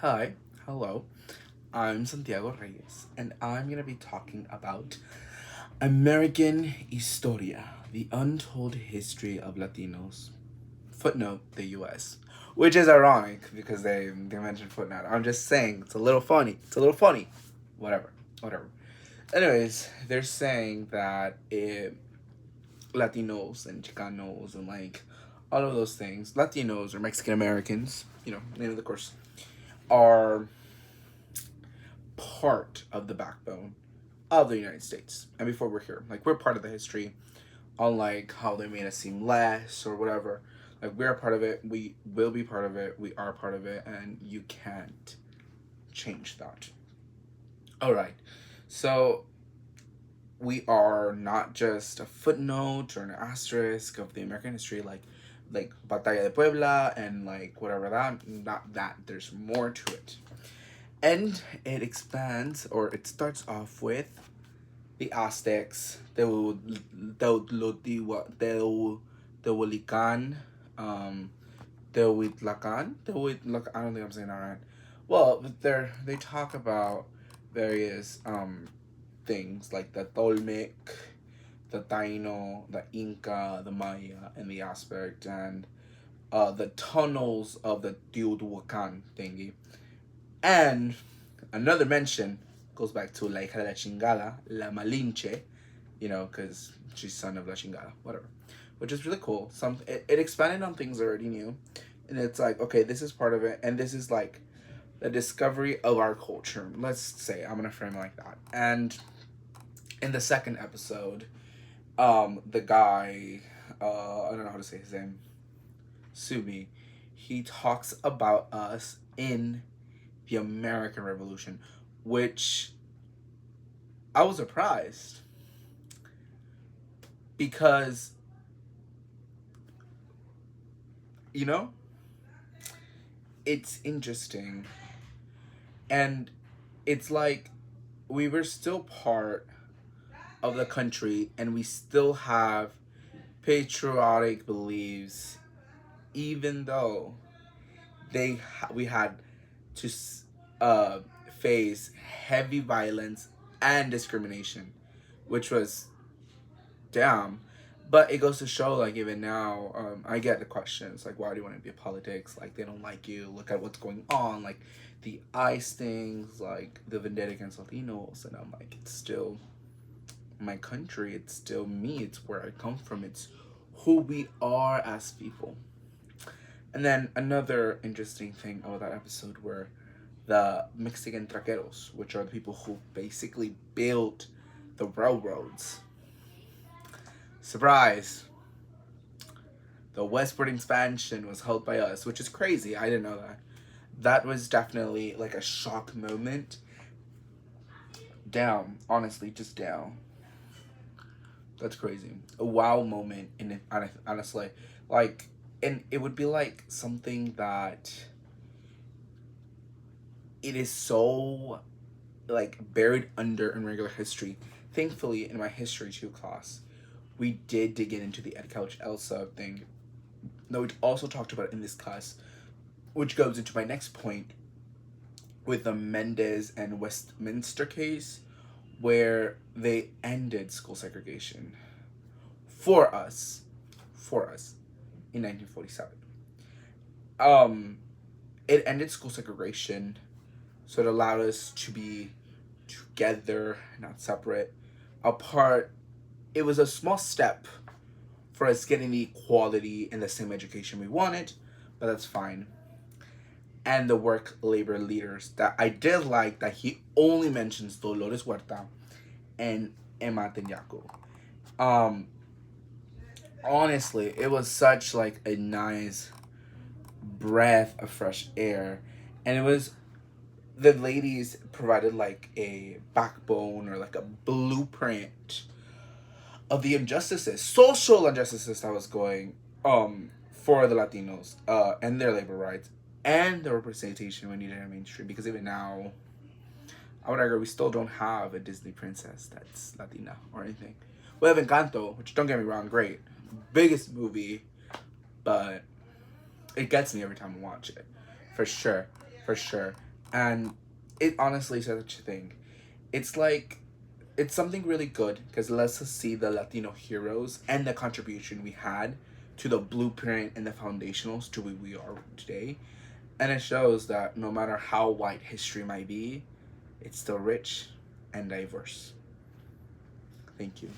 Hi, hello. I'm Santiago Reyes, and I'm gonna be talking about American Historia, the untold history of Latinos. Footnote: the U.S., which is ironic because they mentioned footnote. I'm just saying it's a little funny. It's a little funny. Whatever, whatever. Anyways, they're saying that Latinos and Chicanos and like all of those things, Latinos or Mexican Americans, name of the course, are part of the backbone of the United States. And before we're here, like we're part of the history, unlike how they made us seem less or whatever. Like we're a part of it, we will be part of it, we are part of it, and you can't change that. Alright. So we are not just a footnote or an asterisk of the American history like Batalla de Puebla and like whatever that, not that, there's more to it. And it expands, or it starts off with the Aztecs, Tehulican, um, I don't think I'm saying that right. Well, they talk about various things like the Tolmec, the Taino, the Inca, the Maya, and the Aspect, and the tunnels of the Teotihuacan thingy. And another mention goes back to La hija de la chingada, La Malinche, because she's son of La chingada, whatever. Which is really cool. It expanded on things I already knew. And it's like, okay, this is part of it. And this is like the discovery of our culture. Let's say, I'm going to frame it like that. And in the second episode, the guy, I don't know how to say his name, Subi, he talks about us in the American Revolution, which I was surprised because, you know, it's interesting. And it's like we were still part of the country and we still have patriotic beliefs, even though we had to uh, face heavy violence and discrimination, which was damn. But it goes to show, like, even now, I get the questions, like, why do you want to be in politics? Like, they don't like you. Look at what's going on. Like, the ICE things, like, the vendetta against Latinos. And I'm like, it's still my country. It's still me. It's where I come from. It's who we are as people. And then another interesting thing about that episode were the Mexican traqueros, which are the people who basically built the railroads. Surprise! The westward expansion was held by us, which is crazy. I didn't know that. That was definitely like a shock moment. Down, honestly, just down. That's crazy. A wow moment in it, honestly. Like, and it would be like something that it is so like buried under in regular history. Thankfully, in my history 2 class, we did dig into the Ed Couch Elsa thing. Though we also talked about it in this class, which goes into my next point with the Mendez and Westminster case, where they ended school segregation for us, in 1947. It ended school segregation, so it allowed us to be together, not separate, apart. It was a small step for us getting the equality and the same education we wanted, but that's fine. And the work labor leaders that I did like that he only mentions Dolores Huerta and Emma Tenyako. Um, Honestly, it was such like a nice breath of fresh air, and it was the ladies provided like a backbone or like a blueprint of the injustices, social injustices that was going for the Latinos and their labor rights and the representation we needed in mainstream. Because even now, I would argue we still don't have a Disney princess that's Latina or anything. We have Encanto, which don't get me wrong, great, biggest movie, but it gets me every time I watch it, for sure, for sure. And it honestly is such a thing. It's like, it's something really good because it lets us see the Latino heroes and the contribution we had to the blueprint and the foundationals to who we are today. And it shows that no matter how white history might be, it's still rich and diverse. Thank you.